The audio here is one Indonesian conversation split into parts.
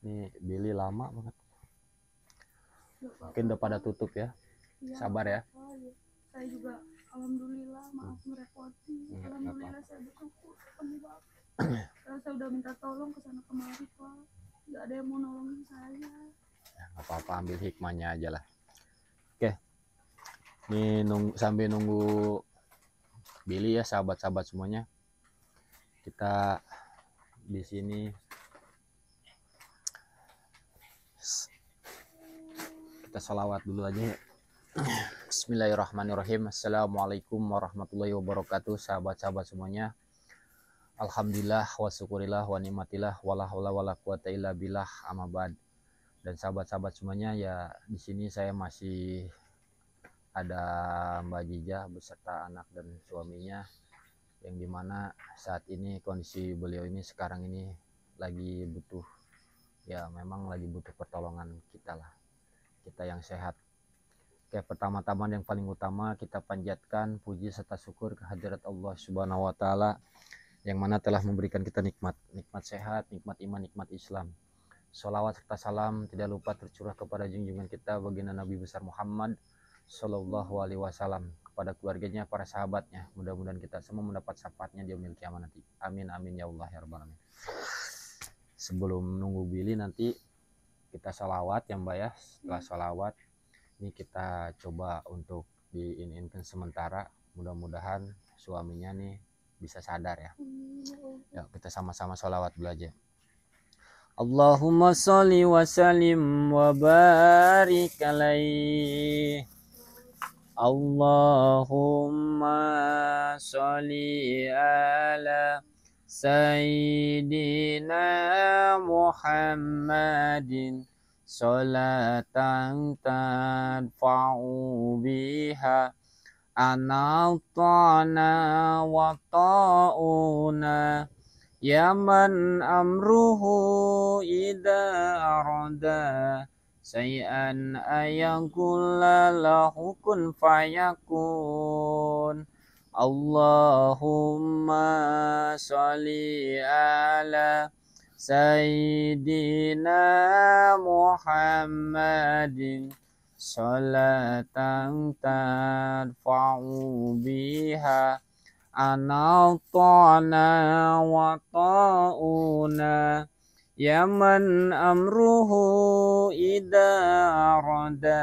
Nih Billy lama banget. Mungkin udah pada tutup ya. Sabar ya. Saya juga alhamdulillah, maaf merepoti. Alhamdulillah saya bersyukur. Saya udah minta tolong ke sana kemari Pak. Nggak ada yang mau nolongin saya. Ya, nggak apa-apa, ambil hikmahnya aja lah. Oke. Nih sambil nunggu Billy ya, sahabat-sahabat semuanya. Kita di sini kita sholawat dulu aja ya. Bismillahirrahmanirrahim. Assalamualaikum warahmatullahi wabarakatuh. Sahabat-sahabat semuanya, alhamdulillah wa syukurillah wa nikmatillah wala haula wala quwata illa billah, amma ba'd. Dan sahabat-sahabat semuanya, ya di sini saya masih ada Mbak Jija beserta anak dan suaminya, yang dimana saat ini kondisi beliau ini sekarang ini lagi butuh, ya memang lagi butuh pertolongan kita lah, kita yang sehat. Oke, pertama-tama yang paling utama kita panjatkan puji serta syukur kehadirat Allah Subhanahu wa taala yang mana telah memberikan kita nikmat sehat, nikmat iman, nikmat Islam. Sholawat serta salam tidak lupa tercurah kepada junjungan kita baginda Nabi besar Muhammad Sallallahu Alaihi Wasallam, kepada keluarganya, para sahabatnya. Mudah-mudahan kita semua mendapat syafaatnya di yaumil kiamat nanti. Amin amin ya Allah ya rabbal alamin. Sebelum nunggu Billy nanti kita sholawat ya Mbak ya. Setelah sholawat ini kita coba untuk diinkan sementara, mudah-mudahan suaminya nih bisa sadar ya. Ya kita sama-sama sholawat belajar. Allahumma sholli wa sallim wa barik alaihi. Allahumma sholli ala sayyidina Muhammadin sholatan tanfa'u biha anatana wa ta'una ya man amruhu idza arada say'an ayakulla lahu kun fayakun. Allahumma sholli ala sayyidina Muhammadin sholatan tarfa'u biha anatana wa ta'una ya man amruhu idza arada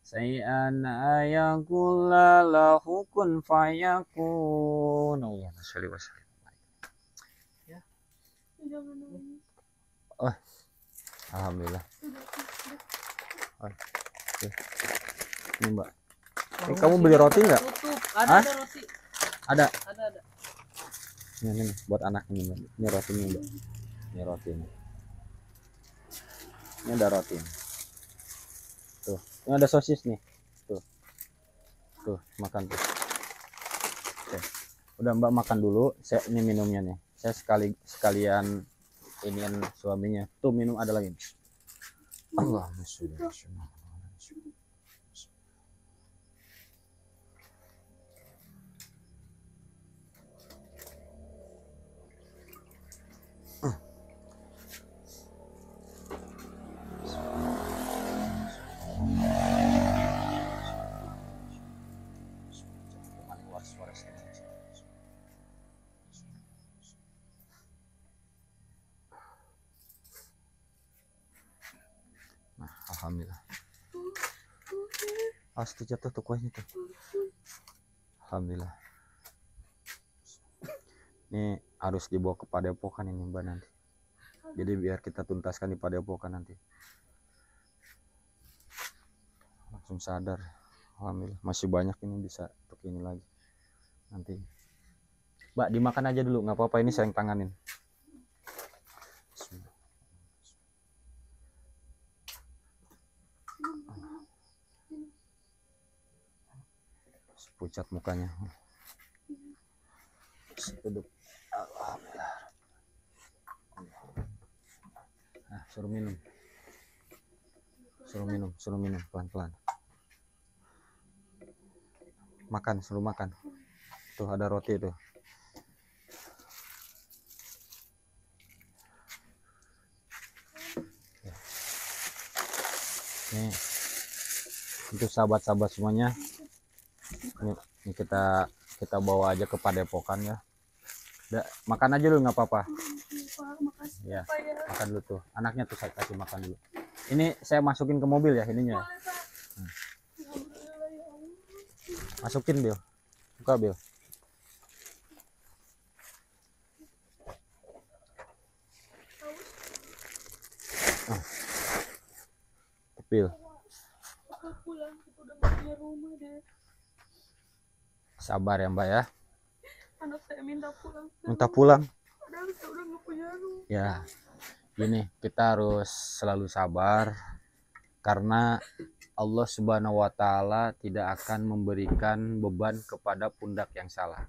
say'an ayakulla lahu kun fayakun. Allahumma sholli wa sallim. Ya. Oh, alhamdulillah. Oh, okay. Ini Mbak. Kamu beli roti nggak? Ada roti. Ada. Ada. Ini buat anak ini Mbak. Ini rotinya Mbak. Ini roti ini. Ini ada roti. Tuh, ini ada sosis nih. Tuh. Tuh, makan tuh. Oke. Udah Mbak makan dulu. Saya ini minumnya nih. Saya sekalian inian suaminya. Tuh minum ada lagi. Allahumma sholli ala sayyidina. Alhamdulillah. Pasti jatuh tuh kuahnya tuh. Alhamdulillah. Ini harus dibawa ke Padepokan ini Mbak nanti. Jadi biar kita tuntaskan di Padepokan nanti. Langsung sadar. Alhamdulillah. Masih banyak ini bisa untuk ini lagi. Nanti. Mbak dimakan aja dulu, nggak apa-apa, ini saya yang tanganin. Pucat mukanya. Duduk. Alhamdulillah. Nah, suruh minum. Suruh minum pelan-pelan. Makan, suruh makan. Tuh ada roti tuh. Nih, untuk sahabat-sahabat semuanya, ini kita bawa aja ke Padepokan ya. Makan aja dulu nggak apa-apa. Makasih Ya, Pak, ya. makan dulu tuh. Anaknya tuh saya kasih makan dulu. Ini saya masukin ke mobil ya ininya. Boleh, Pak. Alhamdulillah, ya Allah. Masukin Bil. Buka Bil. Bil. Aku pulang, kita udah nggak punya rumah deh. Sabar ya Mbak ya. Anak saya minta pulang. Minta pulang. Padahal saya udah nggak punya rumah. Ya. Gini, kita harus selalu sabar karena Allah Subhanahu wa taala tidak akan memberikan beban kepada pundak yang salah.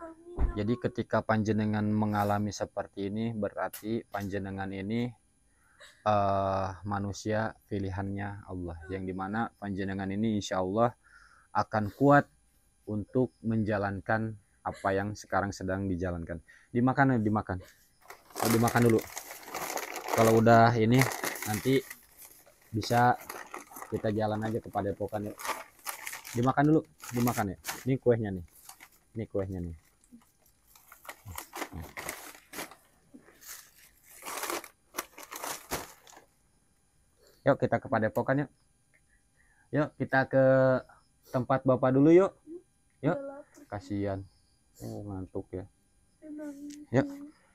Amin. Jadi ketika panjenengan mengalami seperti ini berarti panjenengan ini manusia pilihannya Allah, yang dimana panjenengan ini insya Allah akan kuat untuk menjalankan apa yang sekarang sedang dijalankan. Dimakan dulu. Kalau udah ini nanti bisa kita jalan aja ke Padepokan ya. Dimakan ya. Ini kuehnya nih. Yuk kita ke Padepokan yuk. Yuk kita ke tempat Bapak dulu yuk. Yuk. Udah lapar. Kasihan. Oh ngantuk ya. Emang. Yuk.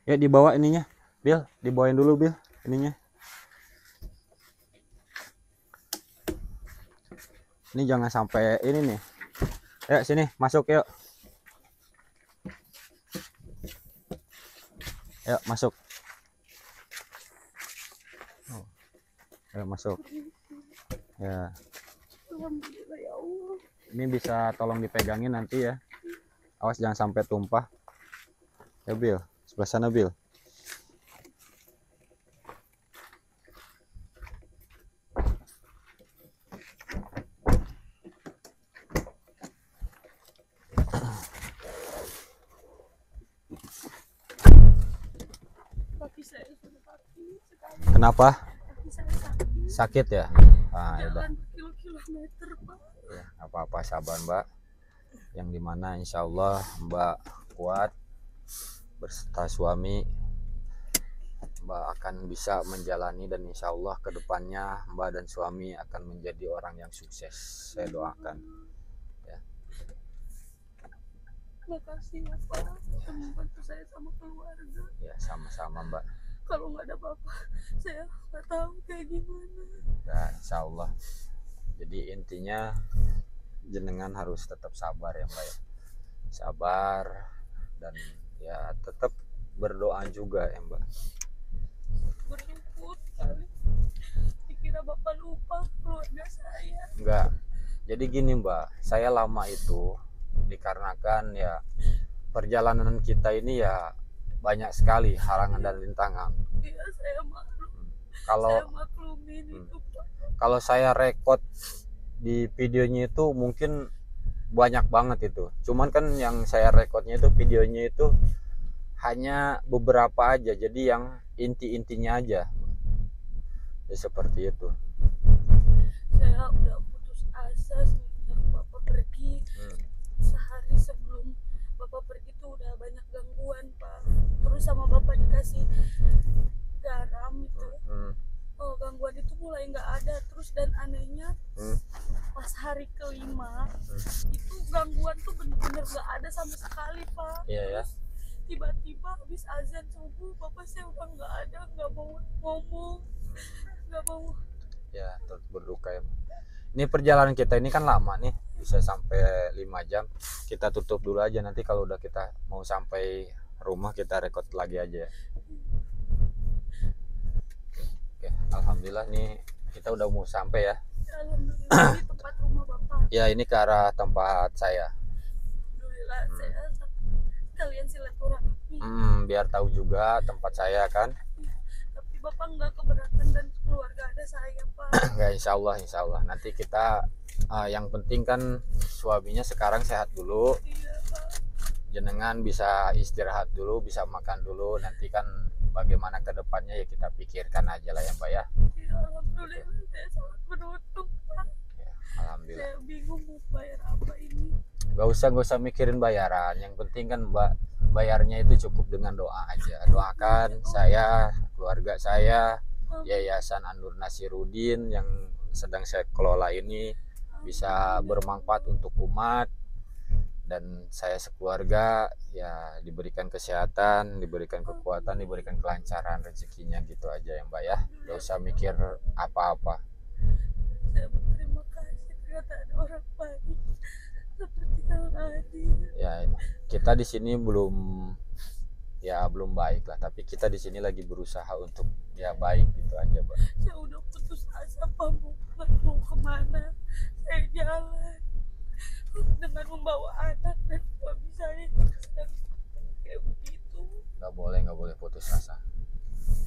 Yuk dibawa ininya. Bil, dibawain dulu Bil ininya. Ini jangan sampai ini nih. Yuk sini, masuk yuk. Yuk masuk. Oh. Yuk masuk. Ya. Alhamdulillah ya Allah. Ini bisa tolong dipegangin nanti ya. Awas jangan sampai tumpah. Ya Bil, sebelah sana Bil. Kaki saya sudah sakit sekali. Kenapa? Kaki saya sakit. Sakit ya? Ah, ya udah. Jalan berkilo-kilometer, Pak. Ya, apa-apa sabar Mbak. Yang dimana insya Allah Mbak kuat berserta suami. Mbak akan bisa menjalani dan insya Allah kedepannya Mbak dan suami akan menjadi orang yang sukses. Saya doakan. Ya. Makasih ya Pak, yang membantu saya sama keluarga. Ya sama-sama Mbak. Kalau nggak ada Bapak, saya nggak tahu kayak gimana. Ya, insya Allah. Jadi intinya jenengan harus tetap sabar ya Mbak ya. Sabar dan ya tetap berdoa juga ya Mbak. Bersyukur kali. Dikira Bapak lupa keluarga saya. Enggak. Jadi gini Mbak, saya lama itu dikarenakan ya perjalanan kita ini ya banyak sekali halangan dan rintangan. Iya, saya maklum. Kalau Saya maklumin itu Pak. kalau saya rekod di videonya itu mungkin banyak banget itu. Cuman kan yang saya rekodnya itu videonya itu hanya beberapa aja. Jadi yang inti-intinya aja. Ya, seperti itu. Saya udah putus asa semenjak Bapak pergi. Sehari sebelum Bapak pergi tuh udah banyak gangguan Pak. Terus sama Bapak dikasih garam itu. Oh, gangguan itu mulai nggak ada. Terus anehnya pas hari kelima itu gangguan tuh bener-bener gak ada sama sekali Pak. Iya ya. Terus tiba-tiba habis azan subuh bapak saya udah nggak ada, nggak mau ngomong, nggak mau. Ya, terus berduka ya. Ini perjalanan kita ini kan lama nih, bisa sampai 5 jam. Kita tutup dulu aja, nanti kalau udah kita mau sampai rumah kita record lagi aja ya. Oke, alhamdulillah nih kita udah mau sampai ya. Alhamdulillah di tempat rumah bapak. Ya, ini ke arah tempat saya. Alhamdulillah saya kalian silaturahmi. Biar tahu juga tempat saya kan. Tapi bapak nggak keberatan dan keluarga ada saya Pak. Enggak, insya Allah. Nanti kita yang penting kan suaminya sekarang sehat dulu. Iya Pak. Jenengan bisa istirahat dulu, bisa makan dulu. Nanti kan bagaimana ke depannya ya kita pikirkan aja lah ya Mbak ya. Ya, alhamdulillah saya sangat beruntung Pak. Ya, alhamdulillah. Saya bingung mau bayar apa ini. Gak usah mikirin bayaran. Yang penting kan Mbak bayarnya itu cukup dengan doa aja. Doakan saya, keluarga saya, Yayasan An-Nur Nasirudin yang sedang saya kelola ini bisa bermanfaat untuk umat, dan saya sekeluarga ya diberikan kesehatan, diberikan kekuatan, diberikan kelancaran rezekinya gitu aja ya Mbak ya. Gak usah mikir apa-apa. Saya berterima kasih ternyata ada orang baik seperti Kang Adi. Ya, kita di sini belum baik lah, tapi kita di sini lagi berusaha untuk ya baik gitu aja Mbak. Saya udah putus asa Pak, mau kemana. Saya jalan dengan membawa anak dan suami saya yang sedang kayak begitu. Nggak boleh putus asa.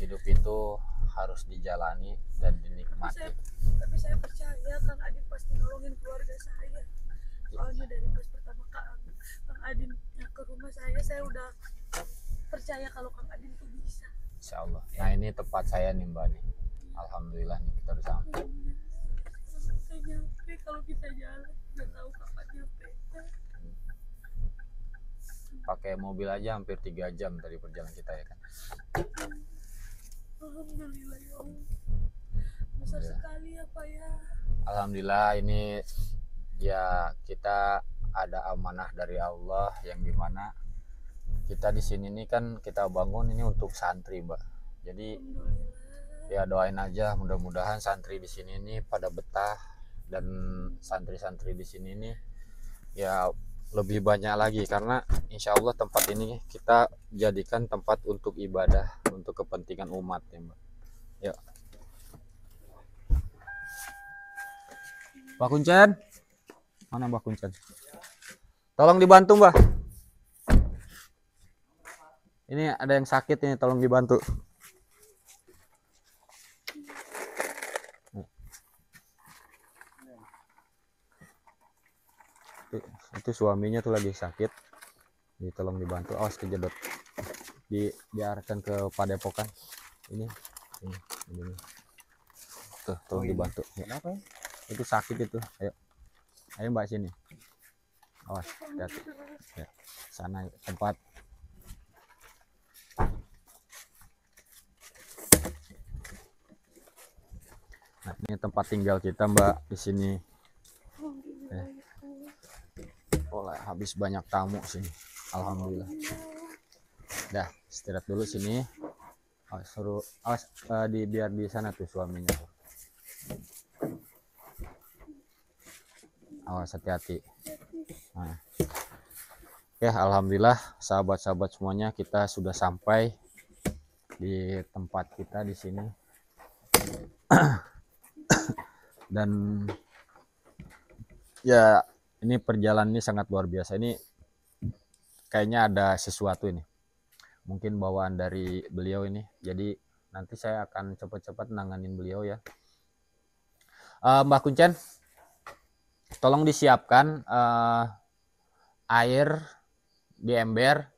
Hidup itu harus dijalani dan dinikmati. Tapi saya percaya Kang Adin pasti nolongin keluarga saya. Soalnya dari pas pertama Kang Adin ke rumah saya udah percaya kalau Kang Adin tuh bisa. Insya Allah. Nah, ini tempat saya nih Mbak nih. Alhamdulillah nih kita udah sampai. Saya nyampe, kalau kita jalan nggak tahu kapan nyampe. Pakai mobil aja hampir 3 jam tadi perjalanan kita ya kan. Alhamdulillah ya Allah. Besar sekali ya Pak ya. Alhamdulillah, ini ya kita ada amanah dari Allah yang dimana kita di sini nih kan kita bangun ini untuk santri Mbak. Jadi ya doain aja mudah-mudahan santri di sini nih pada betah, dan santri-santri di sini nih ya lebih banyak lagi, karena insya Allah tempat ini kita jadikan tempat untuk ibadah, untuk kepentingan umat ya Mbak. Ya. Mbak Kuncen, mana Mbak Kuncen? Tolong dibantu Mbak. Ini ada yang sakit ini, tolong dibantu. Itu suaminya tuh lagi sakit, jadi tolong dibantu. Awas kejedot, diarahkan ke padepokan. Ini. Tuh, tolong dibantu. Kenapa ya? Itu sakit itu. Ayo Mbak sini. Awas, hati-hati. Ya, sana tempat. Nah, ini tempat tinggal kita Mbak di sini. Habis banyak tamu sini. Alhamdulillah. Dah, istirahat dulu sini. Biar di sana tuh suaminya. Awas, hati-hati. Nah. Ya, alhamdulillah sahabat-sahabat semuanya, kita sudah sampai di tempat kita di sini. Dan ya ini perjalanan ini sangat luar biasa. Ini kayaknya ada sesuatu ini, mungkin bawaan dari beliau ini. Jadi nanti saya akan cepat-cepat nanganin beliau ya. Mbak Kuncen, tolong disiapkan air di ember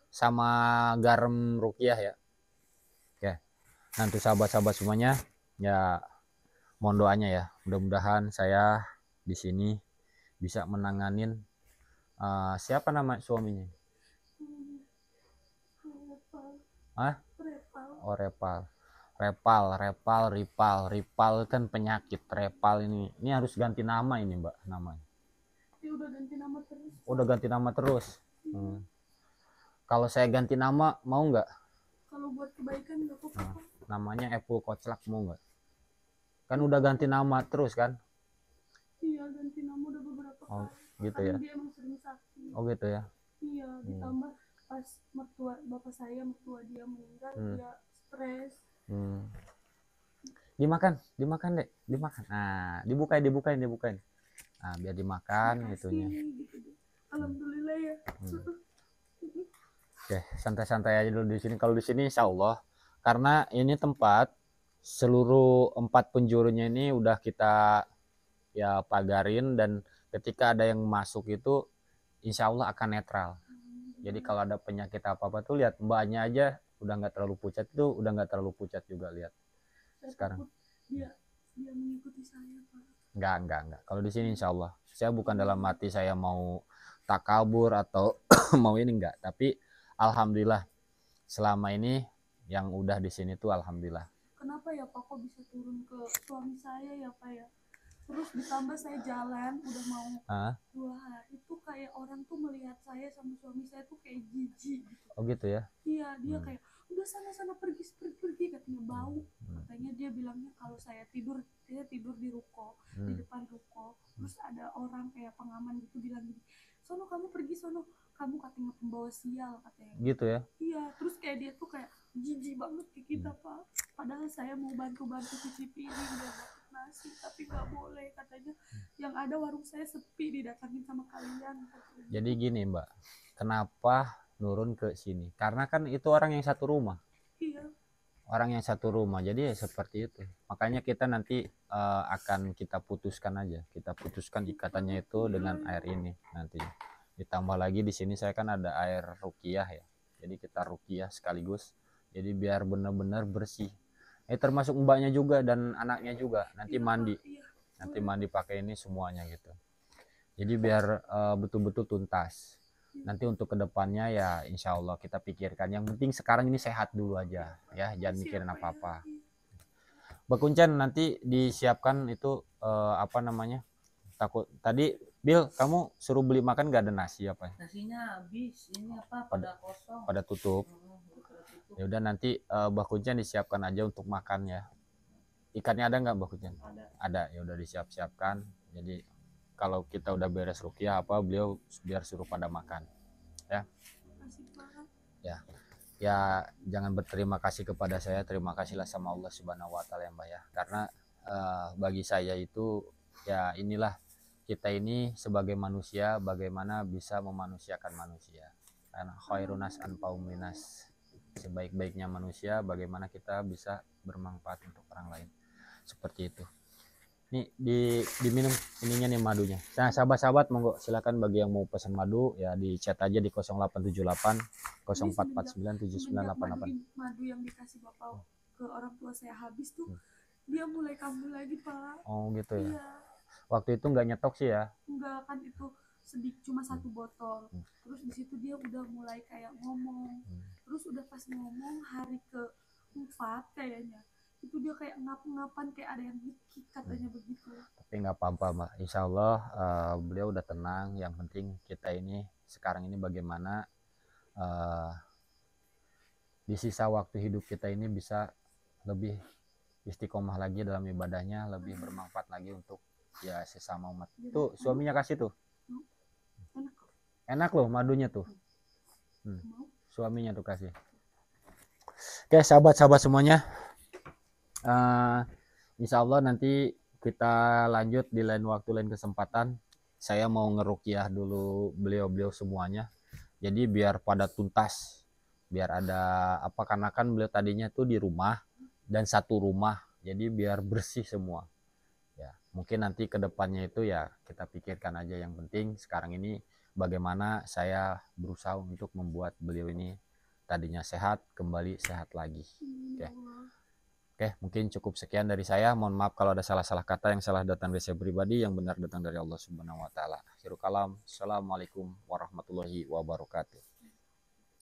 sama garam rukiah ya. Oke, nanti sahabat-sahabat semuanya ya mohon doanya ya, mudah-mudahan saya di sini bisa menanganin siapa nama suaminya? Oh, Repal. Ripal kan penyakit. Repal ini harus ganti nama ini Mbak, namanya. Dia udah ganti nama terus. Udah ganti nama terus. Kalau saya ganti nama mau nggak? Kalau buat kebaikan nggak apa-apa. Namanya Apple Koclak mau nggak? Kan udah ganti nama terus kan? Iya, ganti nama udah beberapa kali. Gitu ya. Dia emang sering sakit. Oh gitu ya. Iya, ditambah pas mertua dia meninggal, dia stres. Dimakan dek, dimakan. Nah, dibukain. Nah, biar dimakan itunya. Gitu. Alhamdulillah ya. Oke, santai-santai aja dulu di sini. Kalau di sini insya Allah, karena ini tempat seluruh 4 penjurunya ini udah kita ya pagarin, dan ketika ada yang masuk itu insya Allah akan netral. Jadi kalau ada penyakit apa-apa tuh lihat mbaknya aja udah nggak terlalu pucat, itu udah nggak terlalu pucat juga, lihat. Sekarang dia mengikuti saya, Pak. Enggak. Kalau di sini insya Allah, saya bukan dalam hati saya mau takabur atau mau ini, enggak. Tapi alhamdulillah selama ini yang udah di sini tuh alhamdulillah. Kenapa ya Pak kok bisa turun ke suami saya ya Pak ya? Terus ditambah saya jalan udah mau 2 hari tuh kayak orang tuh melihat saya sama suami saya tuh kayak jijik gitu. Oh gitu ya? Iya, dia kayak udah sana pergi katanya, bau. Katanya dia bilangnya kalau saya tidur di ruko, di depan ruko. Terus ada orang kayak pengaman gitu bilang gini, sono kamu pergi sono, kamu katanya pembawa sial katanya. Gitu ya? Iya, terus kayak dia tuh kayak jijik banget ke kita Pak. Padahal saya mau bantu cuci piring dan masak nasi, tapi nggak boleh katanya. Yang ada warung saya sepi, didatangin sama kalian katanya. Jadi gini Mbak, kenapa nurun ke sini? Karena kan itu orang yang satu rumah. Iya. Orang yang satu rumah, jadi ya seperti itu. Makanya kita nanti akan kita putuskan aja. Kita putuskan ikatannya itu dengan air ini nanti. Ditambah lagi di sini saya kan ada air ruqyah ya. Jadi kita ruqyah sekaligus. Jadi biar benar-benar bersih. Termasuk mbaknya juga dan anaknya juga nanti mandi. Nanti mandi pakai ini semuanya gitu. Jadi biar betul-betul tuntas. Nanti untuk kedepannya ya insya Allah kita pikirkan. Yang penting sekarang ini sehat dulu aja ya, jangan mikirin apa-apa. Bakuncan nanti disiapkan itu apa namanya, takut tadi Bill kamu suruh beli makan gak ada nasi apa? Nasinya habis, ini apa pada kosong. Pada tutup. Ya udah nanti Bakuncan disiapkan aja untuk makan ya. Ikannya ada nggak Bakuncan? Ada. Ya udah disiap-siapkan. Jadi kalau kita udah beres ruqyah apa beliau biar suruh pada makan ya. Ya jangan berterima kasih kepada saya, terima kasihlah sama Allah Subhanahu wa taala ya Mbak ya. Karena bagi saya itu ya inilah kita ini sebagai manusia bagaimana bisa memanusiakan manusia. Karena khairunas anfa'um linas, sebaik-baiknya manusia bagaimana kita bisa bermanfaat untuk orang lain. Seperti itu. Nih diminum ininya nih madunya. Nah sahabat-sahabat monggo silakan bagi yang mau pesan madu ya di chat aja di 0878 0449 7988. Madu yang dikasih Bapak ke orang tua saya habis tuh dia mulai kambuh lagi Pak. Oh gitu ya. Iya. Waktu itu nggak nyetok sih ya? Enggak, kan itu sedikit cuma 1 botol. Terus di situ dia udah mulai kayak ngomong. Terus udah pas ngomong hari ke-4 kayaknya itu dia kayak ngap-ngapan kayak ada yang hikik katanya begitu. Tapi nggak apa-apa Mbak, insya Allah beliau udah tenang. Yang penting kita ini sekarang ini bagaimana di sisa waktu hidup kita ini bisa lebih istiqomah lagi dalam ibadahnya, lebih bermanfaat lagi untuk ya sesama umat. Tuh suaminya kasih tuh. Enak loh madunya tuh. Suaminya tuh kasih. Oke sahabat-sahabat semuanya, insya Allah nanti kita lanjut di lain waktu, lain kesempatan. Saya mau ngeruqyah dulu beliau-beliau semuanya. Jadi biar pada tuntas, biar ada apa, karena kan beliau tadinya tuh di rumah dan satu rumah. Jadi biar bersih semua. Ya, mungkin nanti kedepannya itu ya kita pikirkan aja. Yang penting sekarang ini bagaimana saya berusaha untuk membuat beliau ini tadinya sehat kembali sehat lagi. Oke, mungkin cukup sekian dari saya. Mohon maaf kalau ada salah-salah kata, yang salah datang dari saya pribadi, yang benar datang dari Allah Subhanahu wa taala. Akhirul kalam. Assalamualaikum warahmatullahi wabarakatuh.